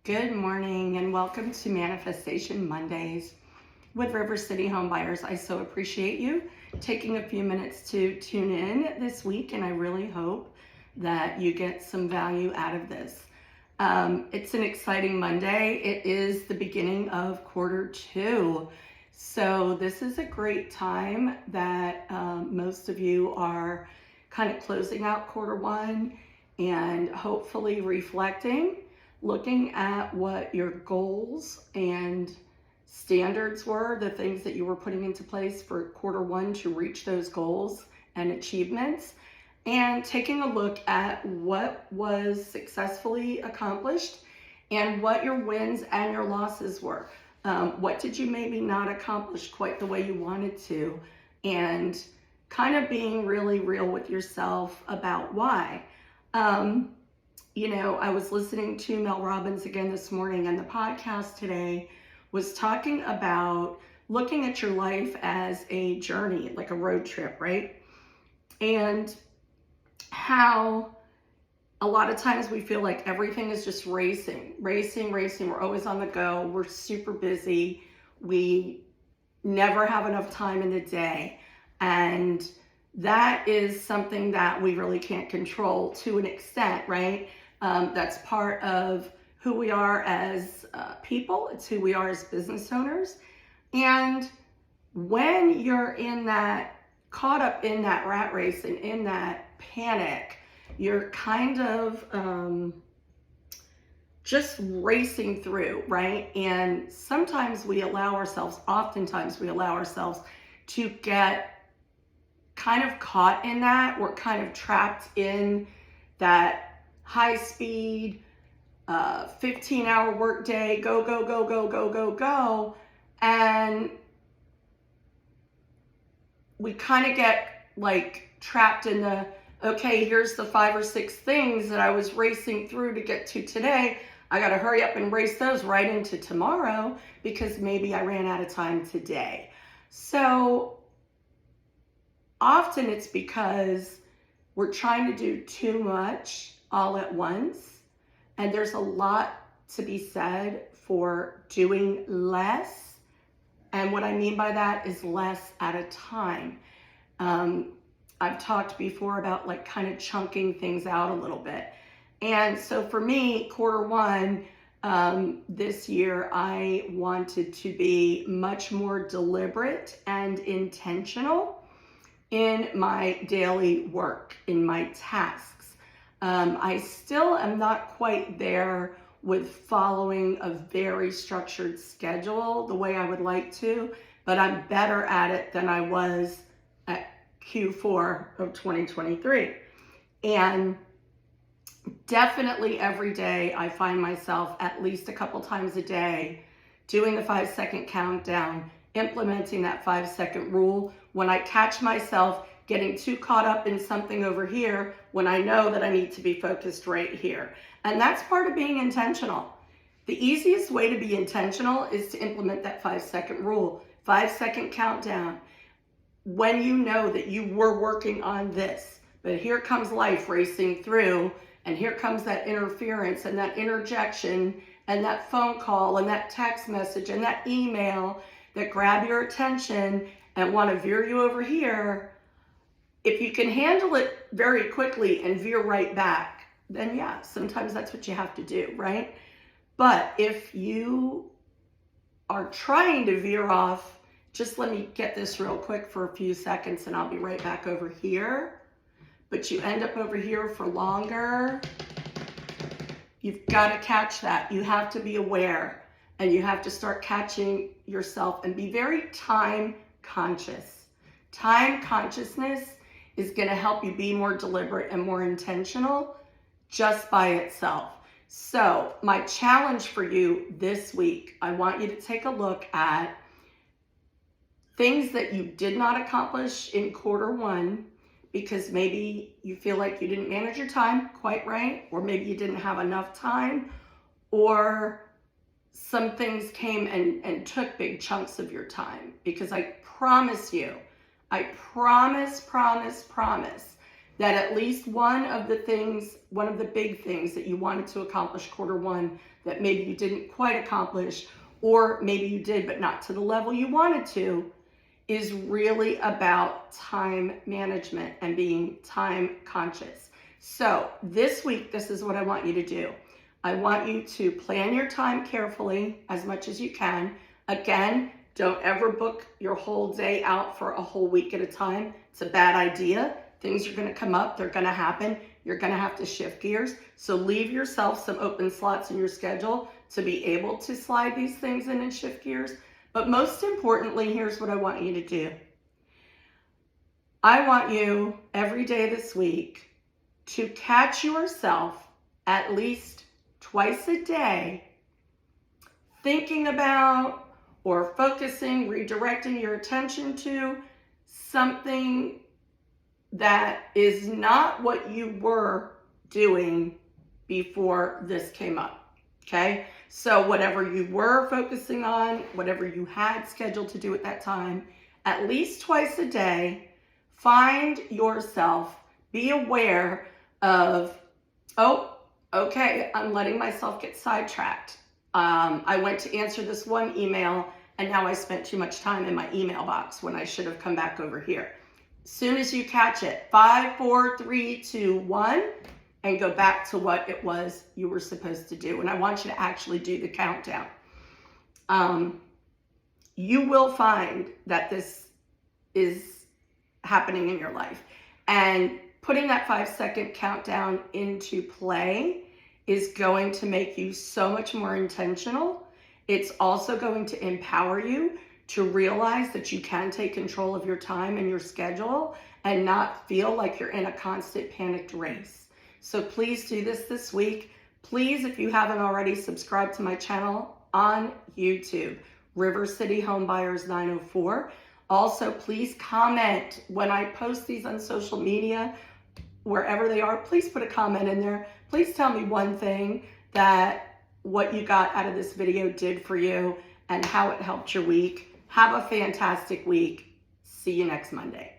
Good morning and welcome to Manifestation Mondays with River City Home Buyers. I so appreciate you taking a few minutes to tune in this week, and I really hope that you get some value out of this. It's an exciting Monday. It is the beginning of quarter two. So this is a great time that most of you are kind of closing out quarter one and hopefully reflecting, looking at what your goals and standards were, the things that you were putting into place for quarter one to reach those goals and achievements, and taking a look at what was successfully accomplished and what your wins and your losses were. What did you maybe not accomplish quite the way you wanted to, and kind of being really real with yourself about why. I was listening to Mel Robbins again this morning, and the podcast today was talking about looking at your life as a journey, like a road trip, right? And how a lot of times we feel like everything is just racing. We're always on the go. We're super busy. We never have enough time in the day. And that is something that we really can't control to an extent, right? That's part of who we are as people. It's who we are as business owners. And when you're in that, caught up in that rat race and in that panic, you're kind of just racing through, right? And oftentimes we allow ourselves to get kind of caught in that. We're kind of trapped in that high speed, 15-hour workday, go. And we kind of get like trapped in the, okay, here's the 5 or 6 things that I was racing through to get to today. I got to hurry up and race those right into tomorrow because maybe I ran out of time today. So often it's because we're trying to do too much all at once. And there's a lot to be said for doing less. And what I mean by that is less at a time. I've talked before about like kind of chunking things out a little bit. And so for me, quarter one, this year, I wanted to be much more deliberate and intentional in my daily work, in my tasks. I still am not quite there with following a very structured schedule the way I would like to, but I'm better at it than I was at Q4 of 2023. And definitely every day I find myself at least a couple times a day doing the 5-second countdown, implementing that 5-second rule. When I catch myself getting too caught up in something over here, when I know that I need to be focused right here. And that's part of being intentional. The easiest way to be intentional is to implement that 5-second rule, 5-second countdown. When you know that you were working on this, but here comes life racing through, and here comes that interference and that interjection and that phone call and that text message and that email that grab your attention and want to veer you over here. If you can handle it very quickly and veer right back, then yeah, sometimes that's what you have to do, right? But if you are trying to veer off, just let me get this real quick for a few seconds and I'll be right back over here. But you end up over here for longer, you've got to catch that. You have to be aware and you have to start catching yourself and be very time conscious. Time consciousness is going to help you be more deliberate and more intentional just by itself. So my challenge for you this week, I want you to take a look at things that you did not accomplish in quarter one because maybe you feel like you didn't manage your time quite right, or maybe you didn't have enough time, or some things came and took big chunks of your time. Because I promise you, I promise that at least one of the big things that you wanted to accomplish quarter one that maybe you didn't quite accomplish, or maybe you did but not to the level you wanted to, is really about time management and being time conscious. So this week, this is what I want you to do. I want you to plan your time carefully as much as you can. Again, don't ever book your whole day out for a whole week at a time. It's a bad idea. Things are going to come up. They're going to happen. You're going to have to shift gears. So leave yourself some open slots in your schedule to be able to slide these things in and shift gears. But most importantly, here's what I want you to do. I want you every day this week to catch yourself at least twice a day thinking about or focusing, redirecting your attention to something that is not what you were doing before this came up, okay? So whatever you were focusing on, whatever you had scheduled to do at that time, at least twice a day, find yourself, be aware of, oh, okay, I'm letting myself get sidetracked. I went to answer this one email and now I spent too much time in my email box when I should have come back over here. Soon as you catch it, 5, 4, 3, 2, 1, and go back to what it was you were supposed to do. And I want you to actually do the countdown. You will find that this is happening in your life. And putting that 5-second countdown into play is going to make you so much more intentional. It's also going to empower you to realize that you can take control of your time and your schedule and not feel like you're in a constant panicked race. So please do this week. Please, if you haven't already, subscribe to my channel on YouTube, River City Homebuyers 904. Also, please comment when I post these on social media, wherever they are. Please put a comment in there. Please tell me one thing that what you got out of this video did for you and how it helped your week. Have a fantastic week. See you next Monday.